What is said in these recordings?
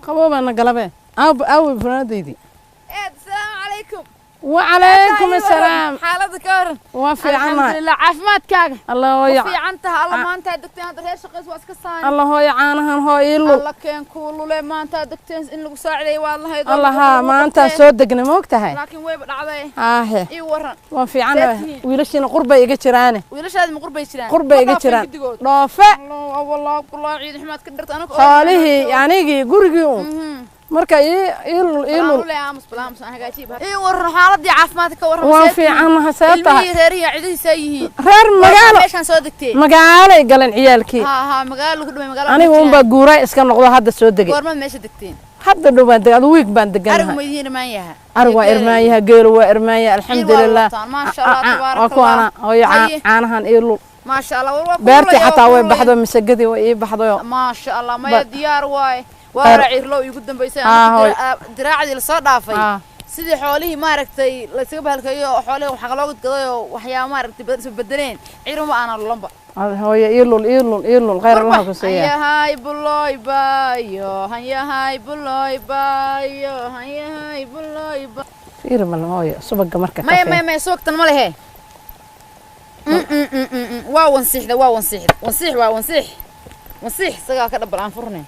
قبوبة أنا قلبي أو فناديدي السلام عليكم وعليكم السلام حالتك كار وفي عنا الحمد لله عافمات كاغا الله هو وفي عنتها الله ما انت دكتين هذا هي شقيس واسك صاين الله هو يعانهن هو يلو الله كان كل له ما انت دكتين ان لو ساعدي والله هيدا الله ها ما أنت سودقنا موقتها لكن وين دعداي هي اي ورن وفي عنا ويلشين قربة يجي جيرانه ويلش هذا مقربة يجيران قربة يجي جيران رافع الله والله والله عيد حماد كدرت انا خاليه يعني يجي قرقيون marka ilo لا امس بلا امس انا قاعد اي ور حالتي عافمادك ور وفي عنها سيبتها reeriya cidiisa yihiin reer magaalo meeshan soo degtay magaalay galan ciyaalkii ha magaalo ku dhumay magaalo anigu un ba guuray iska noqdo hadda soo degay goorma meesha degteen hadda dhawaan degay week baan deganahay arigu ma yihiin maan yaha arigu waa irmaanyaha geelo waa irmaanya alxamdulillah ma sha Allah tabaarak Allah waana hooyo caanahan ilo ma sha Allah war beerti xataa way baxdo misagadii way baxdo ma sha Allah ma diyaar waay وارعي لو يقول دم بيسان دراعي لصار دافي سيدي حواليه ما ركتي لا تجيبها الكيو حواليه وحقلوق قضايا وحياة ما ركتي بدلين عيرو ما أنا اللمبة هو يلول غير الله بسيا هيا هاي بلوي بايو هيا هاي بلوي بايو هيا هاي بلوي بايو فير مال هوي سبق مركز ما سوق تنمله هي واو نصيح ده واو نصيح سجا كده بالعن فرني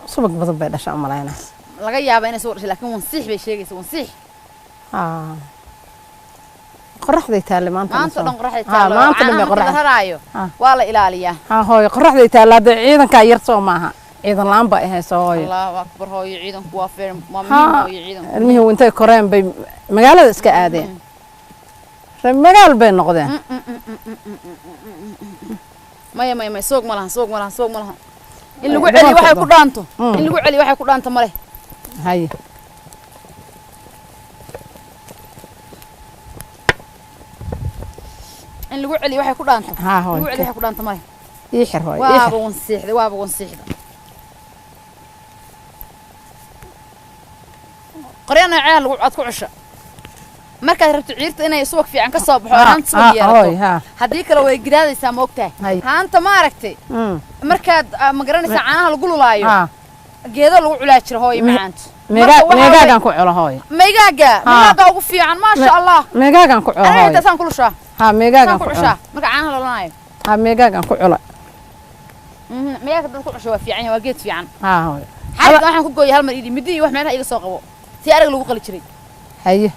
subag badan bay dhashaa malayna laga yaabo inay soo dhashay laakiin wansiix bay sheegaysaa wansiix qoraxday taale maanta dhan qoraxday taale maanta dhan bay qoraxday waa la ilaaliyaa hooyo qoraxday taale hada ciidanka yar soo maaha ciidan laan ba ahay soo hooyo Allahu akbar hooyo ciidanku waa feerin ma hooyo ciidanku ilmihii intay koreen bay magaalada iska aadeen magaal bay noqdeen maya soog ma laha in lagu celi waxay ku dhaanto male hay in lagu celi waxay ku dhaanto lagu celi waxay ku dhaanto male ii xir hooyo waaba wansiixda qoryaana ceel lagu cad ku cusha markaad rabto ciirta inay suwaq fiican ka soo baxo haanta soo yeelato haddii kale way giraadaysaa ma ogtahay haanta ma aragtay markaad ma garanaysaa caanaha lagu lulaayo geedo lagu culaa jiro hooyo macaanta meegaagan ku culo hooyo meegaaga ugu fiican maasha Allah meegaagan ku culo hooyo intaasaan ku lushaa meegaagan ku cushaa marka caanaha la lulaayo meegaagan ku culo meegaaga dad ku cusho waa fiican waa geed fiican hooyo xarig waxaan ku gooyay hal mar idii midi wax meelaha iga soo qabo si arag lagu qali jiray haye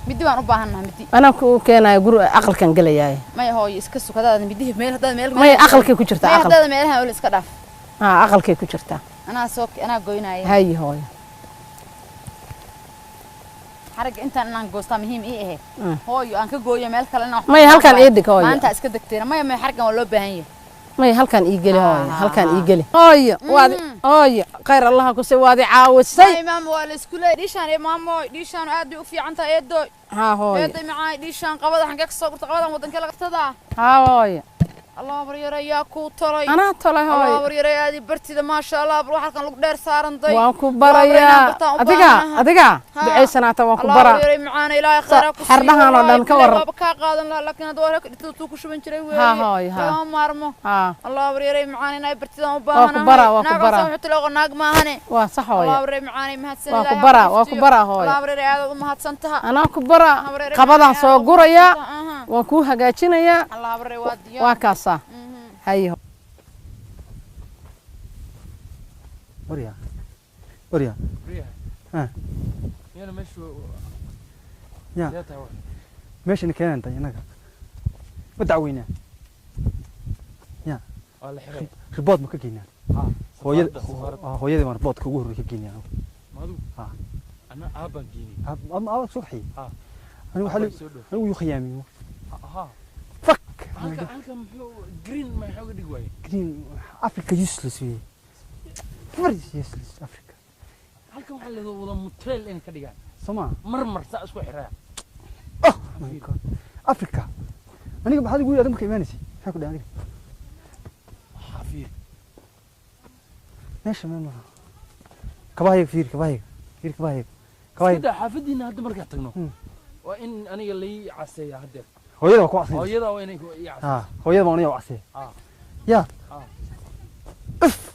midi waan u baahanahay midi ana ku keenay guri aqalkan galayaay may hooyo iska sukadaada midi meel may aqalkii ku jirta aqal hadaada meelaha oo iska dhaaf aqalkii ku jirta ana gooynay haye hooyo xarig intaan goostaa muhiim ii ahay hooyo aan ka gooyo meel kale may halkan ii dhig hooyo maanta iska degteena may xarigan waa loo baahan yahay may halkan ii geli hooyo halkan ii geli hooyo khayr Allah ku sii waadi caawisay maam waa la isku leeyahay dhiishaan aad u fiican tahay eedo hooyo eedo macay dhiishaan qabada xanka ka soo gurta qabadan wadanka laga tada hooyo الله بريرة يا كوتري أنا طلع هاي الله بريرة يا دي برتي ده ما شاء الله بروح كان لك دير صارن ضي وانكو برا يا أديكا بعيد سنة وانكو برا الله بريرة معانا إلهي خيرك حردها أنا دان كور بكا قادن لا لكن أدوارك توكو شو بنشري وين ها مارمو الله بريرة معانا ناي برتي ده وبانا وانكو برا ناقص لو ناق ما هني وصح هاي الله بريرة معانا مهتسن وانكو برا هاي الله بريرة هذا مهتسنتها أنا انكو برا قبضها سو قرية وانكو هجاتشنا يا الله بريرة واديا وكاسا هاي وريا ها يلا ماشي نكان انت هناك ودعوينا يا والله حري رباط ما كجينا هويدي ما رباط كوغو هوري كجينا مادو انا ابان جيني ام صبحي انا وحلو انا ويخيامي فك halka green ma xoog dhig way green Africa useless way very useless Africa halka waxa la wada mutreel in ka dhigaan Soma marmar saa isku xiraa oh my god Africa aniga maxaad ugu yeeran ka iimaanaysi maxaa ku dhahay aniga xafiir meesha ma kabaayig fiir sida xaafadiina hadda marka tagno waa in aniga lay caseeya hadda hooyada ku casay hooyada waa inay ku hooyada ma aniga casay يا اف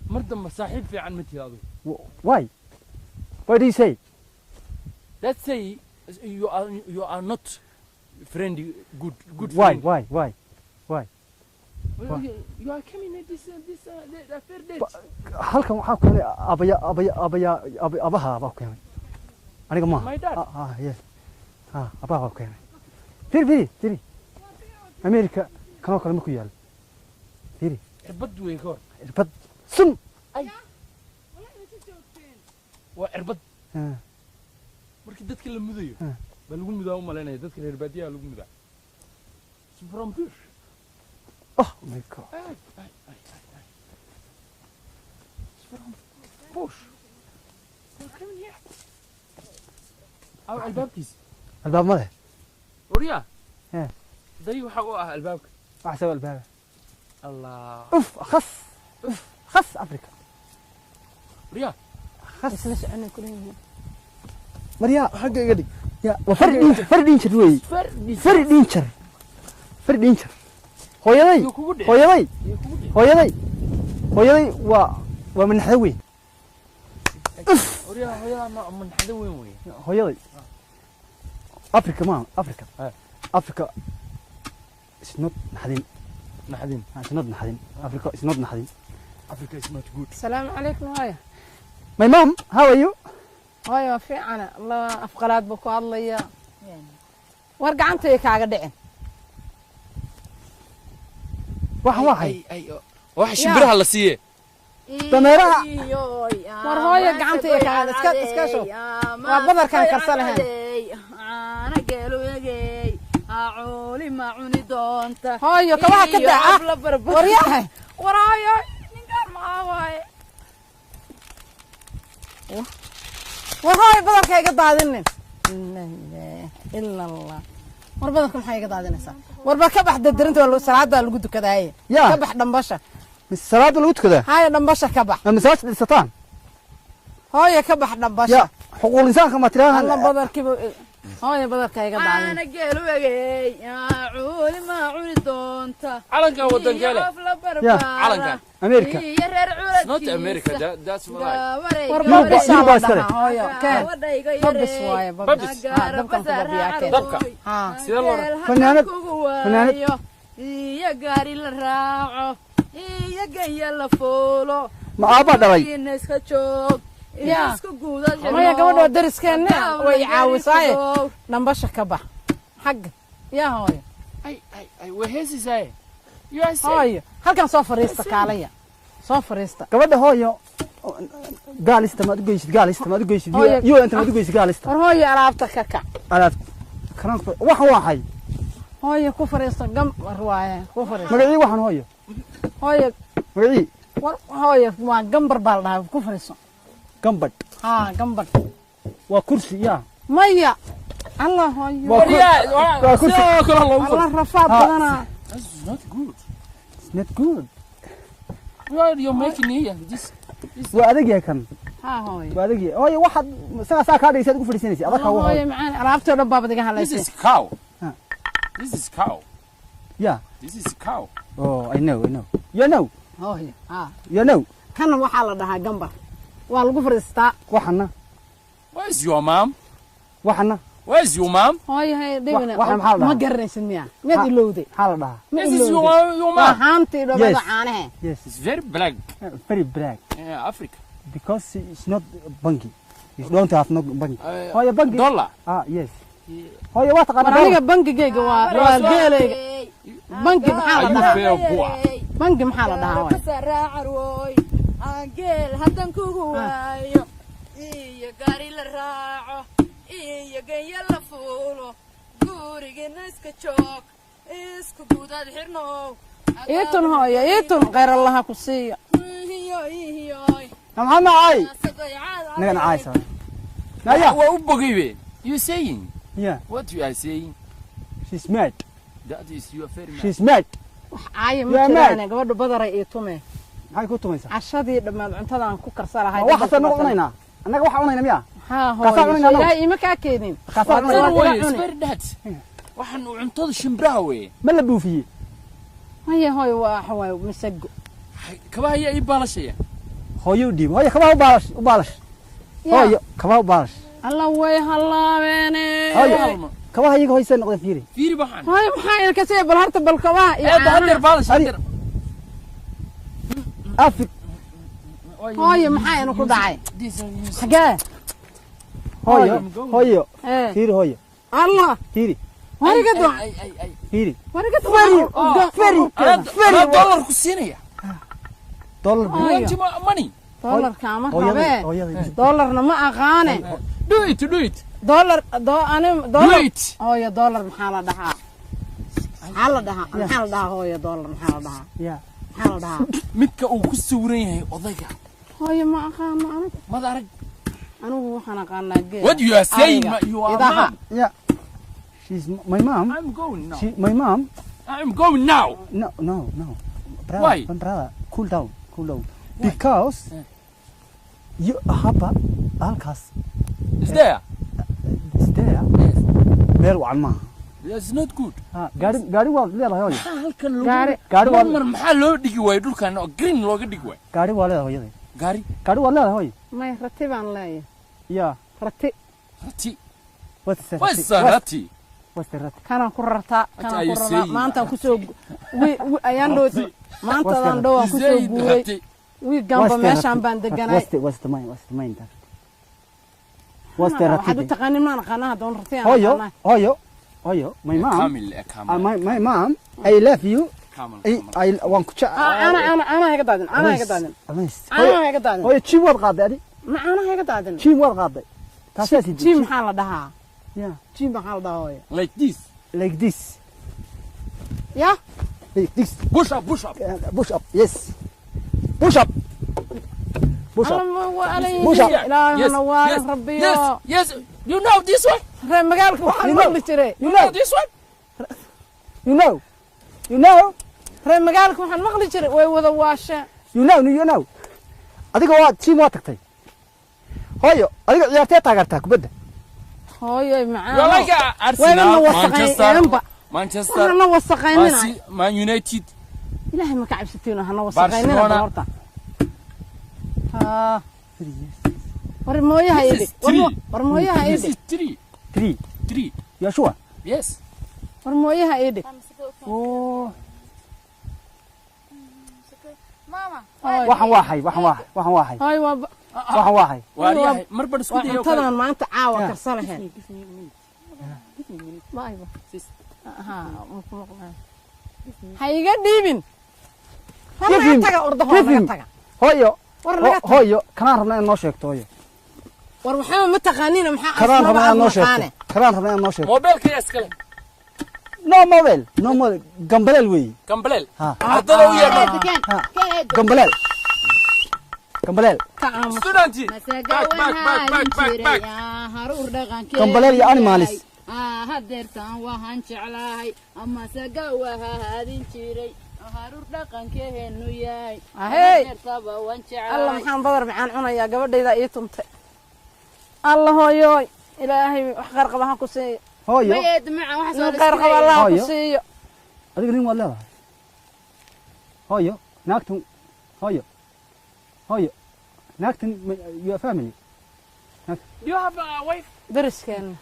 مرة مصاحب في عن متي هذا واي what do you say let's say you are not friend good why friend why why well, you are coming at this the fair date halkan waxaa keenay abaha baa keenay aniga ma My dad. yes abaha baa keenay firi America kanoo kale ma ku yaal firi irbad way ka hor irbad sun waa irbad markii dadka la mudayo baa lagu mudaa u malaynaya dadka reer baadiyaha lagu mudaa from bush oh my god from bush come here albaabkiis albaab ma leh wariya day waxa u ah albaabka waxa sabab albaab allah khas afrika wariya isla soconay kuleeyihiin mariya xagga iga dhig ya far dinjar wey far dinjar hooyaday waa manaxda weyn wariya ma manaxda weyn wey hooyaday afrika is not naxdin africa is not naxdin Africa is not good السلام عليكم هاي my mom how are you هاي في أنا الله أفقلات بكو الله يا ورجع أنت كعجة دعين واحد wax shimbiraha la siiye dameeraha war hooyo gacantayda kaaga iska soo waa badarkan karsanahay ana geelugay auli ma cuni doonta hooyo kabaha ka daa waryahay waraayo ninkaan ma waaye war hooyo badarka iga daadinin illa allah war badarka maxay iga daadinaysaa war ba ka bax dadarinta salaada lagu dukadaaye ka bax dhambasha salaada lagu tukadaa haya dhambasha ka bax masaajid dhisataan hooyo ka bax dhambasha xuquuq insaanka ma tiraahan alla badarkiiba hooyo badarka iga daadin ana geelugay auli ma cuni doonta calanka wadankeele calanka America not America that's why war badarka hooyo keen babis waaye babis dabkan ku babiyaakeen dabka sida loo fanaanad iyo gaari la raaco iyo ganya la foolo ma aaba dhalay iska joog isku guudad maya gabadho dariskeena way caawisay dhambasha ka bax xaq yaa hooyo ay waheesisay hooyo halkan soo fariista kaalaya soo fariista gabadha hooyo gaalista ma u geysid iyo inta ma u geysid gaalista war hooyo alaabta ka kac karan wax waxay hooyo ku fariista gam waaye ku fariista magacii waxan hooyo magacii war hooyo waa gambar baa la dhahay ku fariiso gambad gambad waa kursi ya maya allah hooyo waa kursi allah rafaad badana it's not good you're making here this waa adag yahay kan hooyo waa adag yahay hooyo waxaad saa ka dhigaysaa ugu fadhiisanaysaa adag ka hooyo macaan alaabta dhan baa badiga halaysay this is cow yeah this is cow oh I know you know hooyo you know kan waxa la dhahaa gambar waa lagu fariistaa waxana where's your mom where's your mom hooyo hay dhigana ma garanaysid miya mid ilowday maxaa la dhahaa this is your mom haantii dhabada caanaha yes it's very black Africa because it's not bangi you don't have no bangi hooyo bangi dollar yes hooyo waa taqaanaa aniga bangigeyga waa geelayga bangi maxaa la dhahaa bangi maxaa la dhahaa hooyo angel hadan kugu waayo iyo gaari la raaco iyo ganya la fuulo gurigeena iska joog isku guudad xirno iitun hooyo iitun khayr allaha ku siiyo maxamed ay nagana aysa naya waa u bogaybe you saying yeah what you are saying she's mad that is your very mad she's mad wax aaya ma jiraan gabadhu badaray iyo tume maxay ku tumaysaa cashadii dhammaan cuntadan ku karsanahay waxa san cunayna annaga waxa cunayna miya hooyo yaa ima ka keenin waxaan cuntada shimbiraha weey ma la buufiye هيا هاي وحواي مسقو كبا هي اي بالشيء هويو ديب هوي كبا وبالش هويو كبا وبالش الله وي هلا بيني هوي كبا هيك هوي سن نقد فيري فيري بحان هاي محايل كسي بالهرت بالكوا يا هدر بالش هدر افك هاي محايل ku dhacay xagee هويو فيري هويو الله فيري wariga doo اي فيري wariga doo فيري دولار كسينيا دولار انت ماني دولار كما rabeen دولارna ma aqaane do it دولار انا دولار it هوي دولار maxaa la dhahaa maxaa la dhahaa hooyo doolar maxaa la dhahaa يا maxaa la dhahaa midka uu ku sawiran yahay odayga hooyo ma aqaano anigu mad arag anigu waxaan aqaanaa geed what you are saying you are idaha يا she's my mom I'm going now my mom I'm going now no brother, why brother cool down because you have halkaas is there is there yes meel wacan maaha that's not good gaari waad leedahay hooyo halkan gaari waa mar maxaa loo dhigi waay dhulkan oo green looga dhigi waay gaari waa leedahay hooyaday gaari waa leedahay hooyo may rati baan leeyahay ya rati what's rati kana ku rartaa kana ku rartaa maanta ku soo ayaan dhow maantadan dhow aan ku soo guuray wi gamba meeshan baan deganay what's the mind what's the rati waxaad u taqaanin maan qanaha doon rati hooyo my mom kamil my mom I love you I waan ku ana iga daadin ana iga daadin hooyo jim waad qaaday adi ma ana iga daadin jim waad qaaday taasasi jim maxaa la dhahaa yeah jim maxaa la dhahaa hooyo like this yeah like this push up yes push up yes you know this one magaalka waxaan maqli jiray you know this one you know reer magaalka waxaan maqli jiray way wada waasheen you know adiga waa team waa tagtay hooyo adiga ciyaartay taageertaa kubadda hooyo macaan you like Arsenal Manchester hana wasaqaynina Man United ilaahay ma ka cabsatiino hana wasaqaynina horta ha war mooyaha idhi war mooyaha idhi 3 you sure yes war mooyaha idhi oh mama waxaan waahay hay waariyahay marba isku dayo tadan maanta caawa karsalahay maayba ha hayga dhiibin hana taga ordaho hooyo kanaan rabnaa in noo sheegto hooyo war waxaa ma taqaaniina maxaa kanaan rabnaa in noo sheegto mobilka iskale no mobile gambaleel weey hadana u yeedho gambaleel studenti gambaleel iyo animalis hadeertaan waxaan jeclahay ama saga wahaadin jiray haruur dhaqankeenu yahay hadeertaba waan jeclahay alla maxaan badar macaan cunayaa gabadhayda ii tuntay alla hooyo ilaahay wax qaar qaba ha ku siiyo hooyo mayd maca wax soo qaar qaba Allah ku siiyo adiga nin waad leedahay hooyo naagtan hooyo naagtan your family you have a wife dariskeen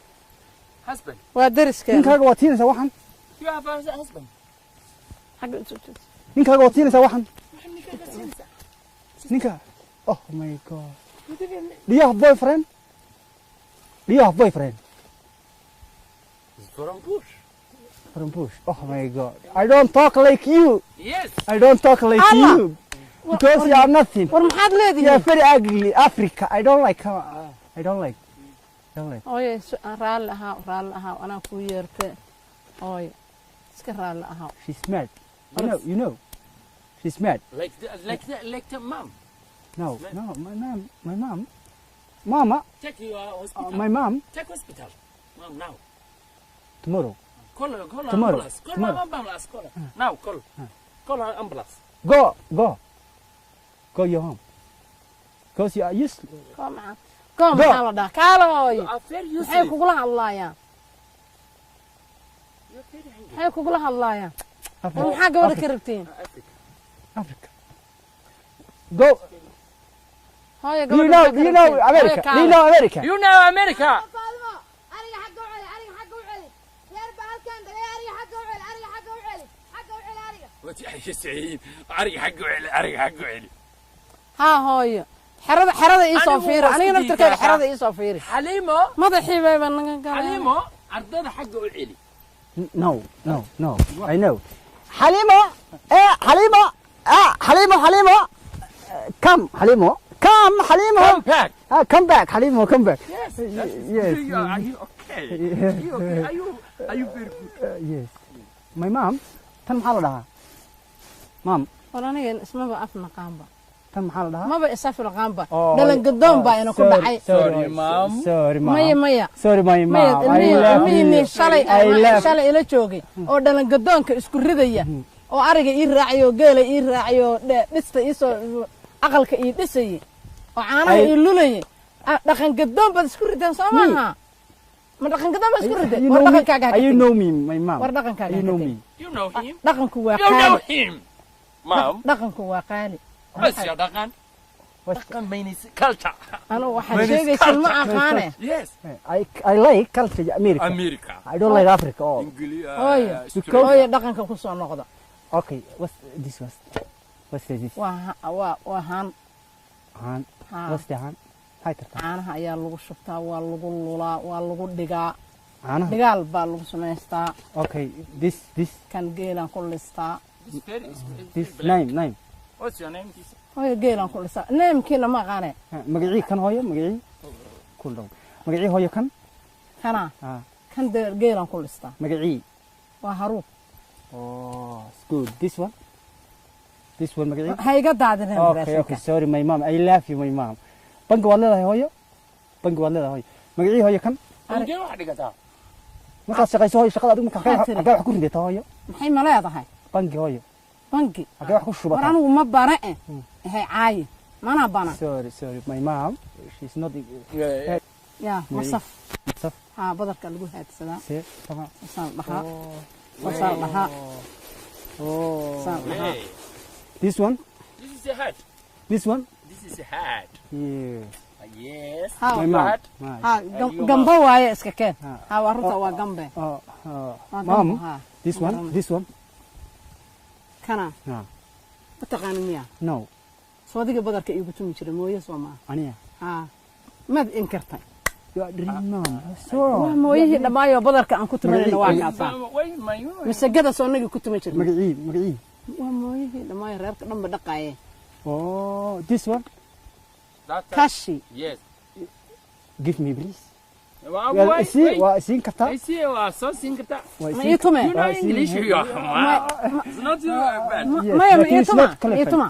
husband waa dariskeen ninkaaga waa tiinaysaa waxan you have a husband ninkaaga waa tiinaysaa waxan ninka oh my god do you have boyfriend from bush oh my god I don't talk like you yes I don't talk like you because you are nothing war maxaad leedihiin you are very ugly Africa I don't like ooy raal ahaa anaa ku yeertay ooy iska raal ahaa she's mad you know she's mad like the mom no my mom mama take you hospital my mom take hospital mom now tomorrow call tomorrow ambulance now call ambulance go your home because you are useless go maxaa la dhahaa kaala hooyo maxay kugula hadlaayaan maxaa gabadha ka rabtiin Africa. Go. hooyo Do you know America? Do you know America? You know America. وتحسين عرق حق وعلي عرق حق وعلي ها هooyo xerada ii soo fiiri aniga naftirkeeda xerada ii soo fiiri حليمو madaxii bay baan naga galay حليمو عرضنا حق وعلي No. I know. Halima. Halima. Halima. Come, Halima. Come, Halima. Come back. Come back, Halima. Come back. Yes. Yes. Are you okay? Are you very good? Yes. My mom. Tan maxaa la dhahaa? Mom. war aniga ismaba af naqaanba Tan maxaa la dhahaa? maba isaf naqaanba dhalan gadoon baa ina ku dhacay Sorry, mom. Sorry, mom. maya Sorry, my mom. ilmihii shalay ila joogay oo dhalan gadoonka isku ridaya oo ariga ii raacayo geela ii raacayo dhista ii soo aqalka ii dhisayay oo caanaha ii lulayay dhaqan gadoon baad isku rideen soo maaha ma dhaqan gadoon baad isku rideen war dhaqankaaga You know me, my mom. war dhaqankaaga You know me. You know him. dhaqanku waa You know qaali him. Mom. dhaqanku waa qaali بس يا دقن. دقن means culture. anu waxaan sheegaysaa ma aqaane Yes. I like culture America. America. I don't like Africa. Oh. hooyo dhaqanka ku soo noqda Okay, what's this? What's this? waa haan Han. What's the han? Hi, Tata. caanaha ayaa lagu shubtaa waa lagu lulaa waa lagu dhigaa Anna. dhigaal baa lagu samaystaa Okay, this. kan geelaan ku listaa This name. What's your name? hooyo geelaan ku listaa neemkiina ma aqaane Magacii kan hooyo, magacii. Kullow. Magacii hooyo kan? kana Ah, kan geelaan ku listaa magacii. waa haruub Oh, it's good. This one magacii. ha iga daadineen Okay, sorry my mom. I love you my mom. Bangi waad leedahay hooyo? Bangi waad leedahay hooyo. Magacii hooyo kan? Halkee wax dhigataa? Markaad shaqayso hooyo shaqada adigu markaa xagee wax ku ridataa hooyo? maxay ma leedahay Bangi hooyo. bangi Xagee wax ku war shubataa? anigu ma bana hay caayi mana bana Sorry. My mom, she's not yaa masaf Masaf. haa badarka lagu haadsadaa see. Tama. saan dhahaa saan dhahaa Oh. saan dhahaa Hey, This one? this is a hat. This one? This is a hat. Yeah. Yes. haa My mom. Hat. Nice. haa gambo waaye iska keen Ah. haa waa runta waa gambe Oh, waa gambo mom, haa this one? kana No. ma taqaani miya No. soo adiga badarka iigu tumi jiray mooye soo maaha Aniya. haa maad inkartay You are dreaming, mom. waa mooyihii dhammaayoo badarka aan ku tumanayna waa kaasaa Wait, my. masagada soo nagi ku tumi jirnay Magacii. waa mooyihii dhammaayo reerka dhanba dhaqaaye Oh, this one? kashi Yes. Give me, please. Wait. Waa isiin kartaa? I see you are so singata. Waa ma isiin ii tume You know I see English, him. you are. Wow. It's not bad. Yes, maya ma but ii it's tuma not qualified. ii tuma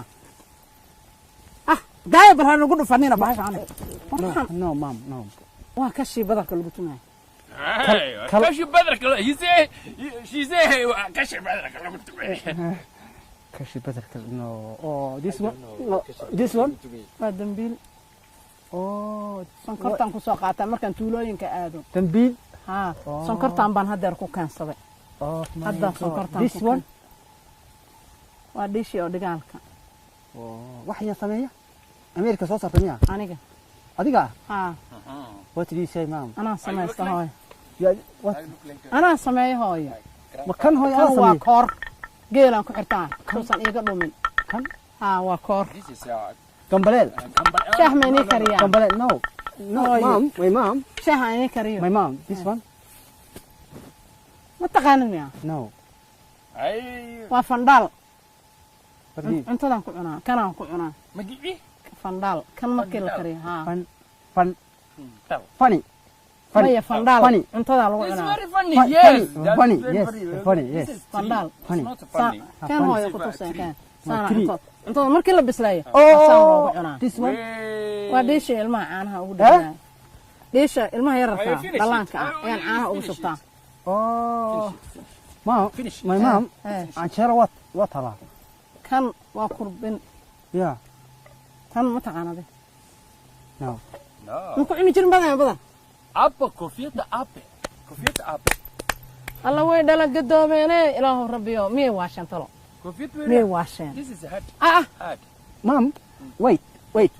ah daaya bar ha nagu dhufanina bahashaan No, mom, no. waa kashii badarka lagu tumayo Hey, kashi badar kala. She say kashi badar kala mutume. Kashi badarka, no. Oh, this one? No. This one? waa dambiil Oh, sonkortaan ku soo qaataa markaan tuulooyinka aado dambiil. haa sonkortaan baan haddeer ku keensaday Oh, my hadda God. sonkortaan This one? waa dhiishii oo dhigaalka Oh, wax yaa sameeya? America soo saartay miyaa? aniga Adiga? haa What did you say, mom? anaa samaysta hooyo What? anaa sameeyo hooyo Ma kan hooyo kan aan waa sameeyay? koor geelaan ku xirtaa tuusan iiga dhumin Kan? haa waa koor This is Gambaleel. shaah ma inii kariyaa Gambaleel, no. No, Oh, mom. My mom. shaaha inii kariyo My mom. This one? ma taqaanin miya No. Ay, waa fandhaal What do you? cuntadaan ku cunaa kanaan ku cunaa magi. fandhaal kan markii la kariyo haa Funny. maya fandhaal Funny. cuntadaa lagu It's cunaa very funny. Yes. that's Funny. very Yes. funny. Funny. This Yes. is Fandhaal. tree. Funny. It's not funny. kan funny. hooyo ku tuseen kan saana tree. cuntada markii la bislaayo saan loogu cunaa This one? waa dhiisha ilmaha caanaha ugu dhiganayo dhiisha ilmaha yararka Finish it. dhallaanka ah ayaan You caanaha ugu finish it. shubtaa Oh. Mom. Finish. My mom. Eh, Anjera what hala? kan waa kurbin Yeah. kan ma taqaanade No. No. ma ku cuni jirin badan badan Apple, kofieta apple. Kofieta apple. الله وين دلنا قدومينه إله ربي مية واشن طلع مية واشن This is hard. hard Mom, wait. Wait,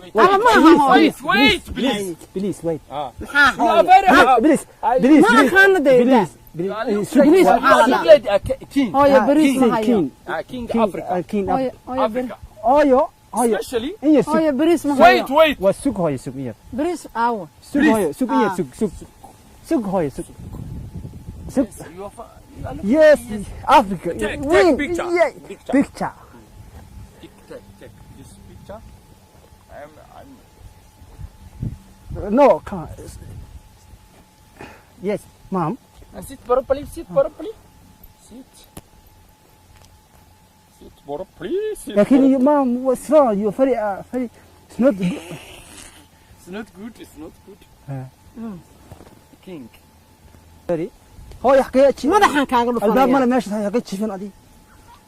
Please, wait. No, very hard. Please. ما كان ده Please. هو يا بريس ما هي King Africa. King Africa. Oyo. Especially. هو يا بريس ما هي Wait. وسوق هاي سوق إيه. بريس أو سوق هاي سوق إيه سوق هاي سوق. Yes, Africa. Take picture. Picture. Take this picture. I'm. No, come on. Yes, Mom. Sit properly. Sit properly. Sit properly. لكن Mom, what's wrong? You're very. It's not good. It's not good. It's not good. King. Very. هاي حكاية ما ده حنكاغلو الباب فلان ماله ماشي حكاية شيفان أدي.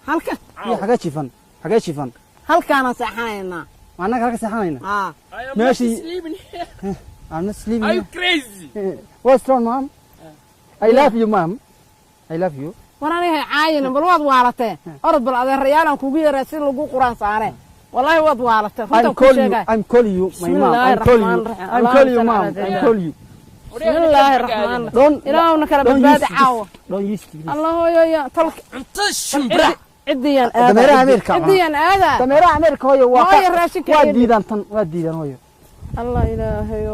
هلك هي حكاية شيفان. هلك أنا سحاينا معناك حكاية سحاينا. I am not ماشي. sleeping here. I'm not sleeping. Are you crazy? What's wrong, Mom? I love you, Mom. I love you. وأنا هي عاينة بالواد والته أرد بالريال أنا كوجي راسل لجو قرآن صاره والله واد والته I'm calling you, my mom. I'm calling you, Mom. I'm calling you. بسم الله الرحمن الرحيم إلهنا نكرم بالباد عاو Don't use this. الله يا تلك أنت الشمبرة. عديان دميرها أمريكا. عديان هذا دميرها أمريكا هي هاي الراشين واديدان هاي. الله إلهي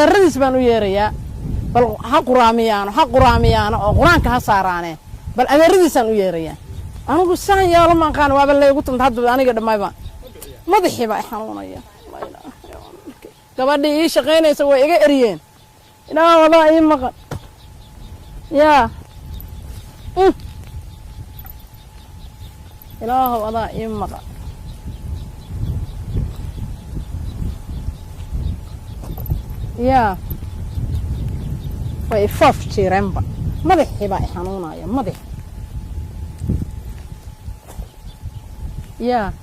الرئيس بنو يريا بل حق راميان أو قرآن كهسارانه بل أنا الرئيس بنو يريا أنا قلت سنة يا لما كان وابل لي قلت متحدث أنا قد ما يبان ما ضحي بقى حنون يا الله إلهي قبل دي شقين يسوي إيه إريين لا والله أي مقر يا إله والله أي مقر يا ويفوف شيرمبا مضحي بقى حنونا يا مضحي يا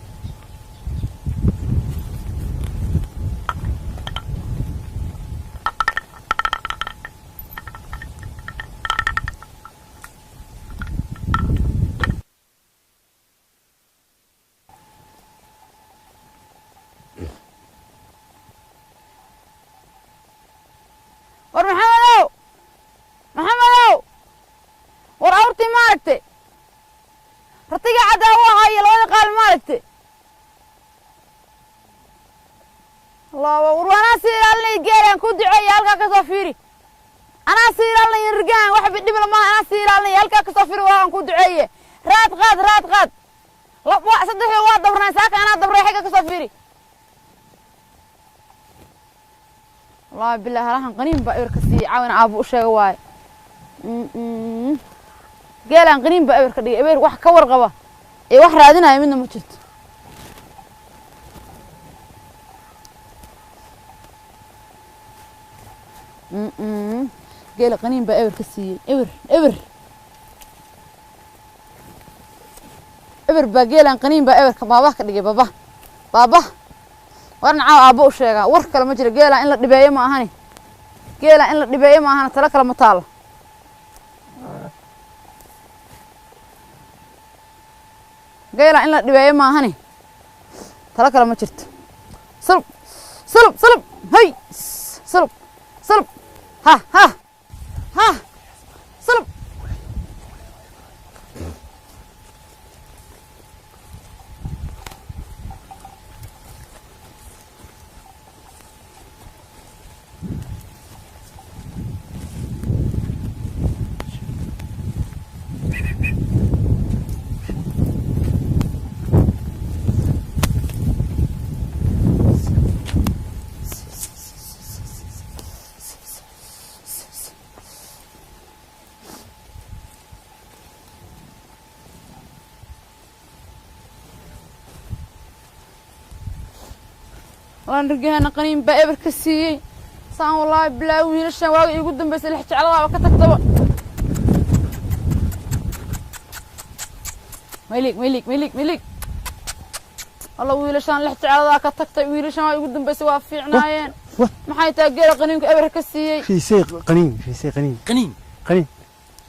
محمدو ورأورتي مالكتي رتيجة عداوة هاي لو قال مالكتي الله وأنا سير اللي جيران كود عي هلكا كسافيري أنا سير اللي يرجع واحد بدي بلا ما أنا سير اللي هلكا كسافيري وأنا كود عي رات غاد لا واحد صدق هو دبرنا ساك أنا دبر حاجة كسافيري الله بالله راح قنيم بأير كسي عاون أبو شواي قال عن قنيم بأير كدي أبير واحد كور قبا إيه واحد رادنا يمنا مجد قال قنيم بأير كسي إبر بقال عن قنيم بأير كبابا كدي بابا وأنا عاو أبو شيء ورك لما جري قيلا إن الدباية ما هني قيلا إن الدباية ما هنا ترى كلام طال قيلا إن الدباية ما هني ترى كلام جرت صلب هاي صلب ها صلب وأنا رجعنا قنيم بأبر كسي سان والله بلا ويل الشواق يقدم بس اللي حكي على الله وكتكتب ميليك والله ويل الشان اللي حكي على الله كتكتب ويل الشان يقدم بس وافي عنايين ما حيتاجر قنيم كأبر كسي في شيء قنين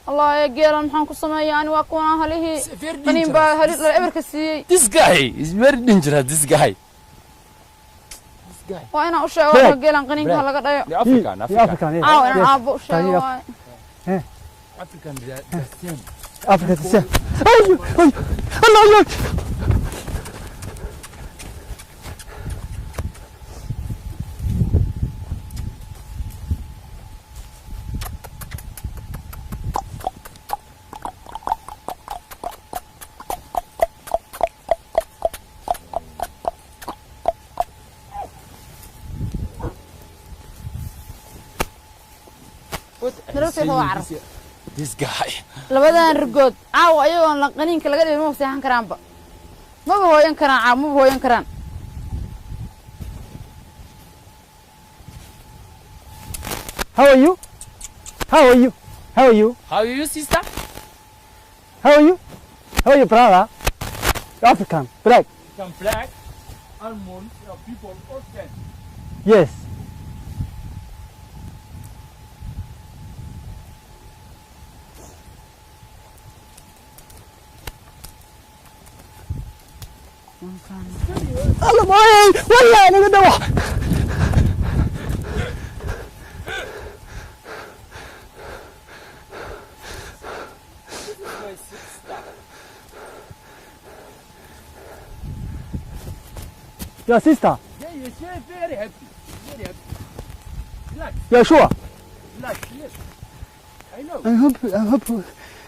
الله يا جيران محن كسمة يعني وأكون هذه قنين بهذه الإبر كسي This guy is very dangerous. This guy. وأنا أشياء وأنا جيران قنين هلا قد The African. African. أنا أبو أشياء African. The same. Africa the same. Allah. This guy. labadan rigood caaw ayagoon la qaniinka laga dhigay ma seexan karaanba maba hooyan karaan caaw maba hooyan karaan How are you? How are you? How are you? How are you, sister? How are you? How are you, brother? African, black. Some black, almond, people, orphan. Yes. الله معي والله انا قد اروح يا سيستا Yeah, you're very happy. Very happy. Relax, يا شو relax, yes. I know. I'm happy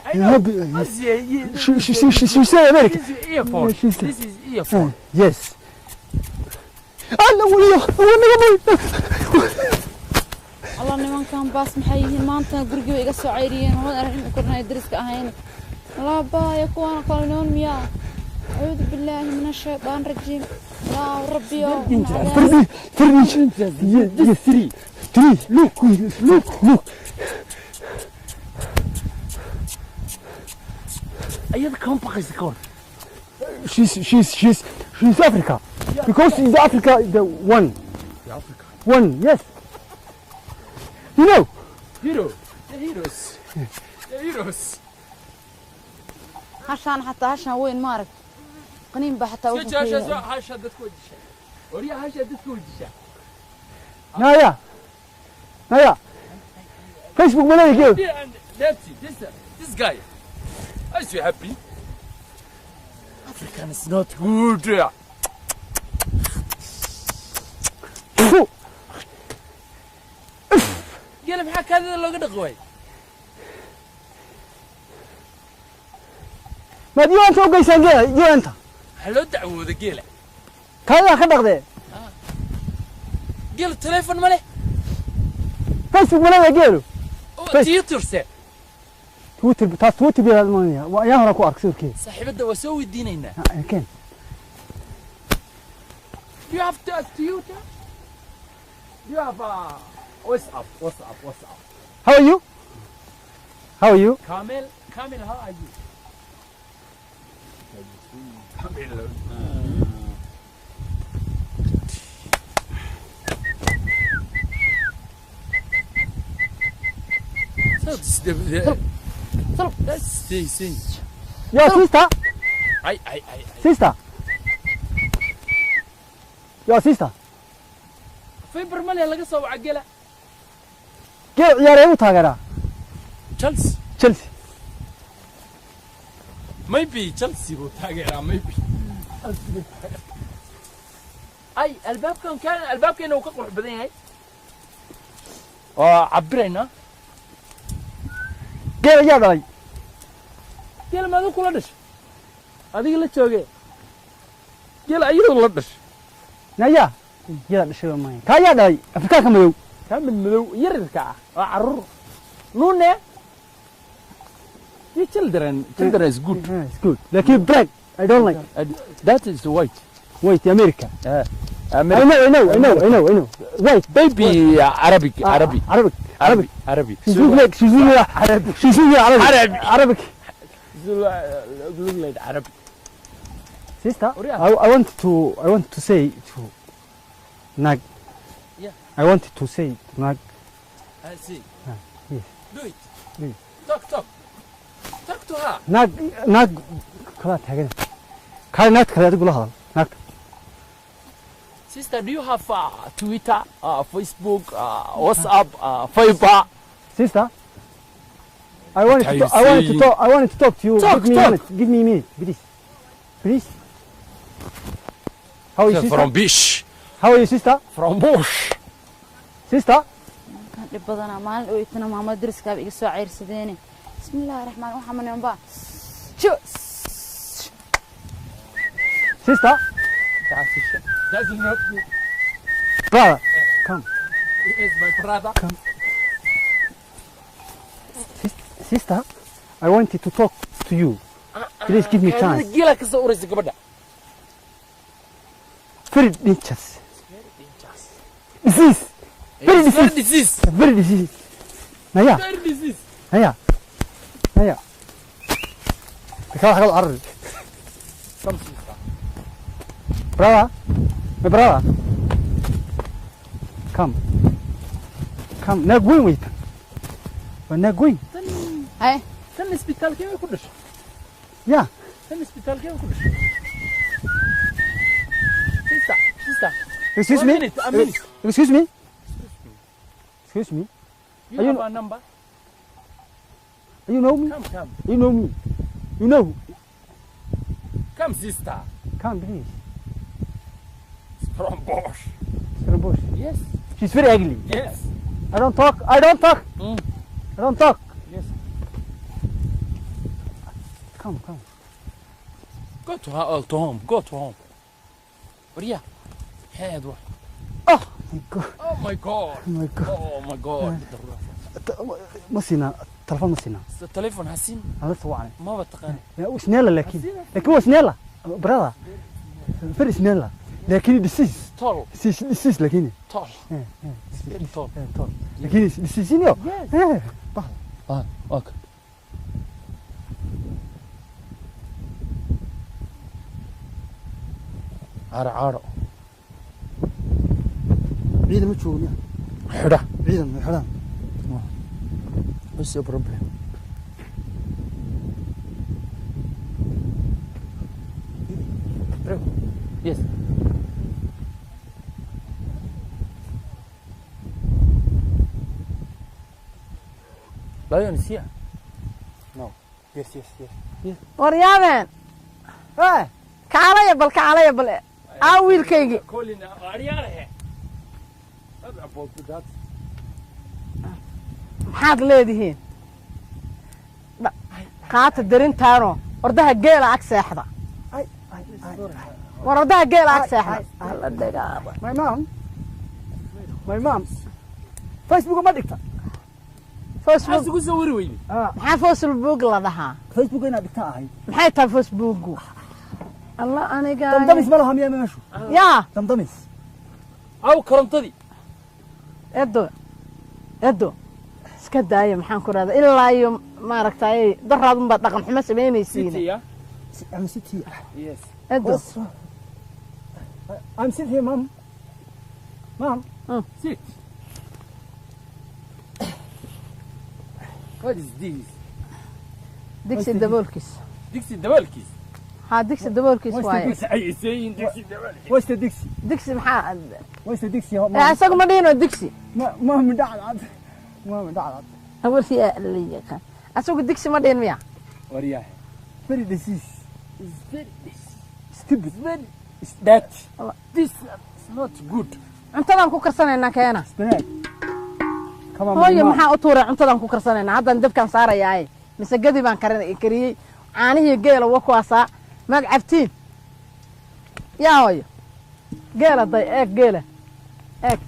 I know. happy she say America This is earphone. Yeah, she said. This is earphone. yes الله وليه الله نمان كان باس محيين ما أنت قرقوا يقصوا عيرين وما أرحم كنا يدرس كأهين الله با يكون قانون مياه أعوذ بالله من الشيطان الرجيم لا ربي Just three look أيضا كم بقيس كون. she's Africa because in Africa the one Africa. one yes you know Hero. The heroes. The heroes. عشان حتى عشان وين مارك قنين بحتى شو هاش هذا تكون دشة. وريا هاش هذا تكون دشة. Naya Facebook mana ke That's it. This guy. Are you happy? African is not good. قال بحك هذا لو قد قوي. ما دي أنت وقاي سنجة دي أنت حلو دعوة ذا قيله. كذا خدك ده قال التليفون ماله. فيسبوك mana geelo تويتر سه. تويتر بيها المانيا ويا هنا كو أركسور كي صاحب الدواء سوي الدينينا. كان You have to Toyota. You have WhatsApp. How are you Kamil, how are you? Kamil. So this that's see. Your sister I. sister your sister في برمالي laga soo wacagela. geel ciyaarey u taageeraa Chelsea. Maybe Chelsea buu taageeraa maybe. Ay albaabkeena uu ka qurux badan yahay. oo cabirayna. geel ayaa dhalay geel maadu kula dhashay adiga la joogay geel ayadoo la dhashay naya yaa dhashay ma ka ayaa dhalay Afrikaanka madow madow yarirka ah oo carruur nuune your children is good. It's good laakiin black I don't like that is white America I know white baby Arabic she's Arabic look like Arabic sister I want to say to Nag yeah I wanted to say Nag I see yes do it Please. talk to her. Naag kala taagan. Kale naag kale adigu la hadal. Naag. Sister, do you have Twitter, Facebook, WhatsApp, Fiverr? Sister, I wanted to talk to you. Give me a minute, please. Please. How are you, sister? From Bish. How are you, sister? From Bush. Sister? dhib badan maalin oo itna maama dariska iga soo ceyrsadeen bismillaahir rahmaan waxa manaan ba Sister? That's not you. Brother, come. He is my brother. Come. Sister, I wanted to talk to you. Please give me a chance. Gila ka soo uraysa gabadha. Very dangerous. Disease. Very disease. Very disease. Naya. Very disease. Naya. Naya. Kau arr. Come, sister. Brother. My brother. Come. Come. Now going with. We're not going. Hey. Tan hospital kee ku dhashay? Yeah. Tan hospital kee ku dhashay? Sister. Excuse me. A minute. Excuse me. Excuse me. You have a number? You know me? Come. You know me? You know? Come, sister. Come, please. From Bosch. From Bush. Yes. She's very ugly. Yes. I don't talk. I don't talk. I don't talk. Yes. Come. Go to her to home. Go to home. Maria. Head what? Oh my God. Oh my God. Oh my God. Oh my God. مسينا تلفون مسينا. التليفون حسين. هذا سواني. ما بتقاني. يا وسنيلا لكن هو سنيلا. برادر. فري سنيلا. لكن ديسيس. Tall. ديسيس لكن. Tall. Very tall. تول. لكن ديسيسينيو. Yes. Okay. عرعر. عيدا ما تشوفني. حدا. عيدا حدا. What's your problem? Yes. Lion is here. No. Yes. waryaabeen Hey. kaalaya bal aa wiilkaygi Calling Ariane. About that. maxaad leedihiin qaata darintaano ordaha geela ag seexda war ordaha geela ag seexda alla dagaaba My mom. Facebook ma dhigta. facebook Asigu soo wari weyni. maxaa facebook la dhahaa Facebook ina dhigta ahay. maxay tahay facebooku alla aniga Damdamis ma laha miyaa meeshu. yaa Damdamis. Aw korontadii. edo iska daaya maxaan ku raada ilaa iyo maaragtay daraad unbaa dhaqan xumo samaynaysiin City, yeah? I'm sitting here. Yes. edo I'm sitting here, Mom. Sit. What is this? digsi daboolkiis Dixie dabalkiis. haa digsi daboolkiis waaye What are you saying? Dixie dabalkiis. Where's the Dixie? digsi maxaa Where's the Dixie? isagu ma dhihino digsi ما مدعد. ما مدعد. awalkii la yaqaan isagu digsi ma dhihin miya Wariyaah. Very disease. It's very Stupid. that. This is not good. cuntadan ku karsanaynaa keena Spinach. Come on, hooyo Mom. maxaa u tuuray cuntadan ku karsanaynaa haddaan dabkaan saarayaaye mise gadi baan kariyey caanihii geela wa kuwaasaa maad cabtiin yaa hooyo geela day eeg geela eeg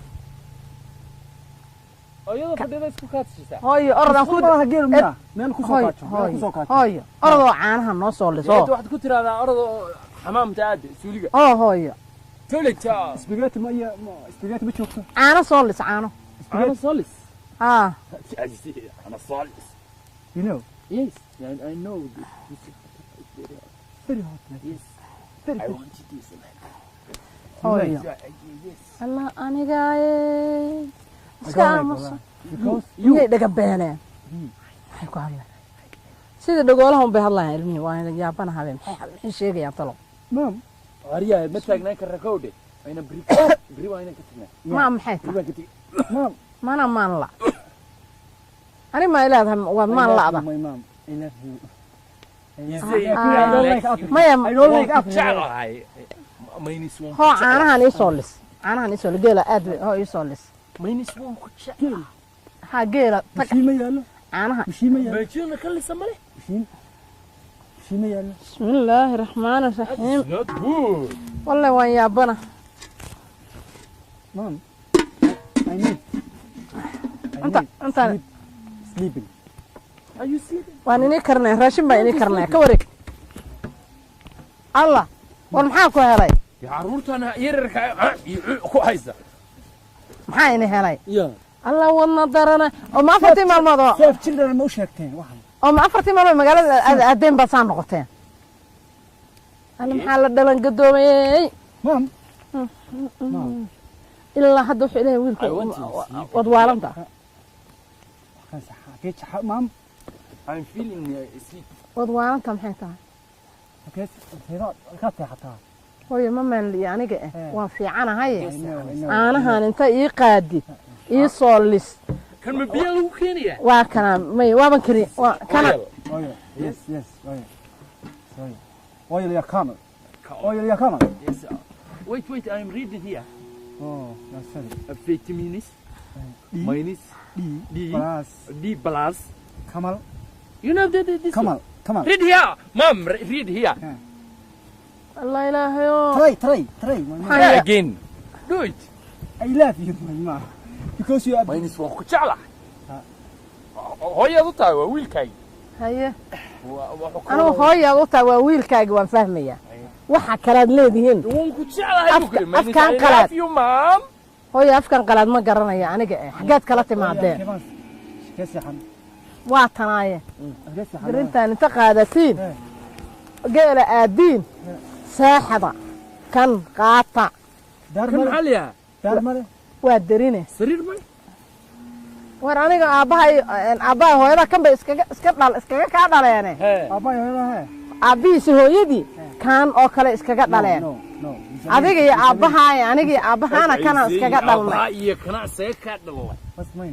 Ayada fadhida isku kaadsisaa. hooyo orodaan ku Ma hageel miya? Meel ku soo kaajo. Meel ku soo kaajo. hooyo orodoo caanaha noo soo liso Waxaad ku tiraahdaa orado xamaamta aad suuliga. oo hooyo Toileta. Spaghetti ma iya spaghetti ma joogto. caano soo lis caano Ana solis. haa Ana solis. You know. Yes, I know. Very hot. Yes. Very I hot. want this. hooyo Yes. alla anigaaye iska aamuso Because miyay dhaga beeneen maxay ku hadleen sida dhagoolahan bay hadlayaan ilmihi waa yaabana habeen maxay sheegayaan talo maam ariya ma taagnaan kara kowde ayna bri waa inaan ka tagnaa maam maxay bri ka tag maam mana maan la ani ma ilaadahay waa maan la'da maam maya jeclahay maynis waan hoo caanahan ii soo lis geela aad hoo ii soo lis maynis waan ku jecel ha geela shima yaalo caanaha shima yaalo maajina ka lisa male shima yaalo bismillaahi raxmaani raxiim not good wallahi waan yaabana maam I need intaan sleeping are you sleeping waan inii karnay raashin baa inii karnay ka wareeg allah war maxaa ku helay ya caruurtana yararka ku haysa maxaa inii helay ya allah wadna darana oo ma afartii maalmood oo safe children ma u sheegteen waxan oo ma afartii maalmood magaalada aadeen baa saan noqoteen alla maxaa la dhalan gadoomay maam ilaa hadda wuxuu ilaahay wiilka wadwaalanta kan saxa geej maam I'm feeling sleep wadwaalanta maxay tahay geej heedo ka taxataa hooyo ma maanli aniga waan fiicanahay caanahan inta ii qaadid ii soo lis kan ma biyo lagu keenaya waa kana may waaban kari waa kana yes oil ya camel yes wait I'm reading here that's it vitamins minus D plus camel you know this camel read here mom read here allah ilaahayo try again do it I love you ma because you are minus waa ku jeclahay hooyadu tahay waa wiilkay haye anigu hooyaad u tahay waa wiilkaaga waan fahmaya waxa kalaad leedihiin waan ku jeclahay afkaan qalaad you mom hooyo afkaan qalaad ma garanaya aniga xageed kala timaadeen waa tanaaye garintaan inta qaadatiin geela aadiin saaxada kan qaata kan xaliya waa darine sariir male war aniga aabbaha hooyada kan bay iskaga kaa dhaleene aabbihiisi hooyadii kan oo kale iskaga dhaleen adiga iyo aabbahaay aniga iyo aabbahaana kana iskaga dhalnay iyo kana isaga kaa dhalnay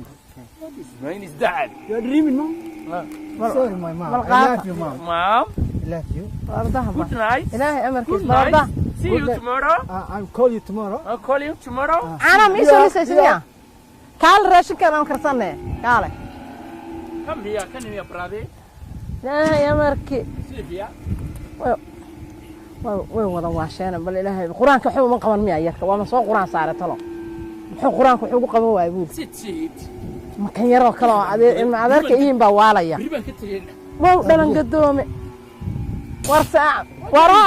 minus dad you are dreaming mom sorry my mom I love you mom I love you good night ilaahay amarkiis barada see you tomorrow I'll call you tomorrow I'll call you tomorrow ana miisoo lisaysiya kaal raashinkan aan karsanay kaale come here can you brother ilaahay amarkii Sylvia way wada waasheen bal ilaahay quraanka wuxuu ma qaban miya yarka waa ma soo quraan saaray talo wuxuu quraanka wuxuu ugu qaban waayay wiil sit ma kan yaroo kale oo ilma adeerka iin baa waalaya riban ka tageen wow dhalan gadoome war saac waro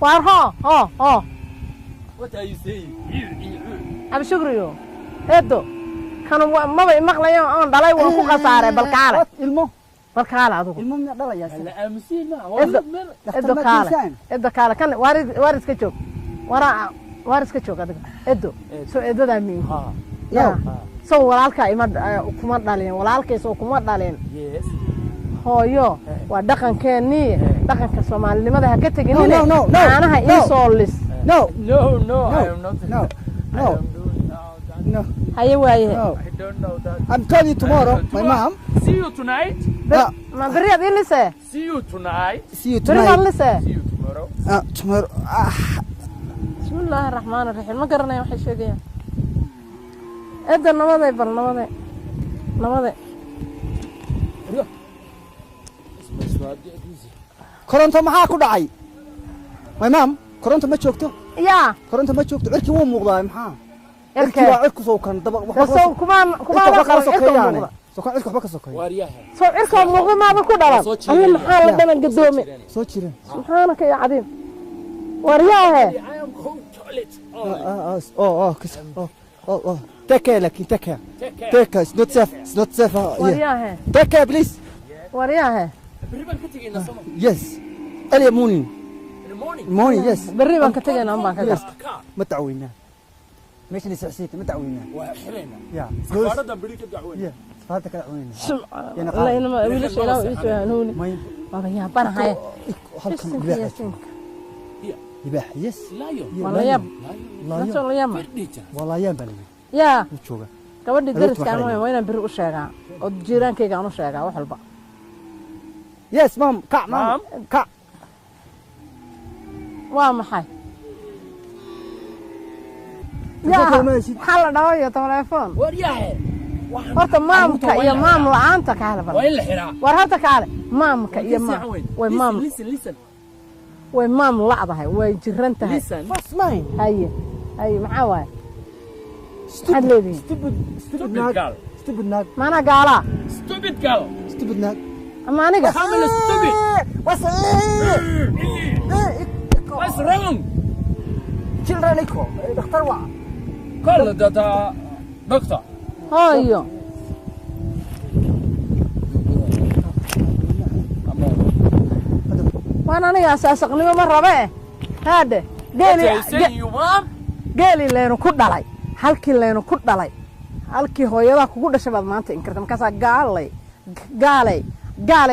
war ho what are you saying ab shukriyo edo kan maba maqlayo aan dhalay waan ku qasaaray bal kaale ilmo bal kaale adigu ilmo ma dhalaya la aamusin ma edo kaale kan waar iska joog waar iska joog adiga edo soo edadaa miin ya soo walaalka ima kuma dhalin walaalkiisa kuma dhalin yes hooyo waa dhaqankeennii dhaqanka Soomaalinimada ha ka tagin caanaha ii soo lis no I am not no haye waaye I don't know that I'm telling you tomorrow my mom see you tonight ma bariyaad ii lise see you tonight bariyaad lise see you tomorrow tomorrow bismillaahi raxmaani raxiim ma garanayo waxay sheegayaan eedda nabaday bal nabaday koronto maxaa ku dhacay my mom koronto ma joogto yaa koronto ma joogto cirki wuu muuqdaa maxaa cirki waa cirku soo kan daba soo kuma kala sokeeyaan soo kan cirku waxba ka sokeeyo waaryaha soo cirka muuqda ma ku dhalan alla maxaa la dhalan gadoome soo jireen subxaanaka ya cadiim waaryaha I am cold toilet take care like take care it's not safe waaryaha take care please waaryaha riban ka tageen sama yes early morning in the morning yes berri baan ka tagaynaa aan baan ka gasta ma dacweynaa meeshan isxisiita ma dacweynaa waa xirayna ya safarada bari ka dacweynaa هذا كلام وين لا إنما ويلش لا يسوونوني ما بابا يا بنا هاي halkan libaax yes والله يا la والله يا ما والله يا bal يا jooga gabadhi dariskan waa inaan biri u sheegaa oo jiraankayga aan u sheegaa wax walba yes mom ka mom ka waa maxay yaa maxaa la dhawayo telefoon waryahe horta maamka iyo maam la'aanta ka hela waa in la xiraa war horta kaale maamka iyo maam way maam way maam la'dahay way jiran tahay fasmayn haye maxaa waay stupid girl mana gaala stupid girl ama aniga stupid what's wrong children iko dhakhtar waa call the doctor hooyo waan aniga asaasaqnimo ma rabe haade geeli leenu ku dhalay halkii leenu ku dhalay halkii hooyadaa kugu dhashay baad maanta inkarta markaasaa gaalay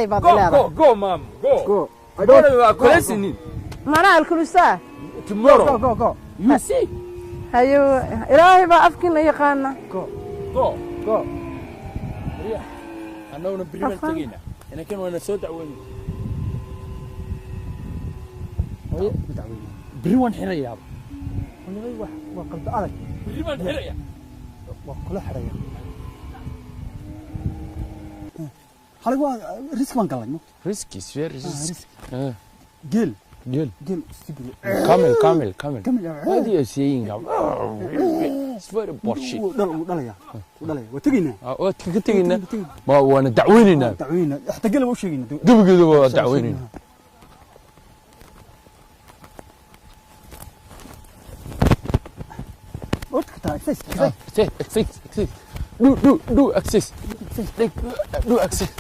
baad leedahay go mom go I don't know listening mana alkulusaa tomorrow go you see hayo ilaahay baa afkiina yaqaana go anaguna biri baan tegayna inakan waana soo dacweyna biri waan xirayaa waa qalbi adag biri baan xirayaa waa kula xiraya hal waa risk baan galay risk is very risk gel Camel. What are you saying? It's very bullshit. ودليا وتجينا. تجينا. ما وانا دعويننا. حتى قلب وش يجينا. قبل دعويننا. access. Do access.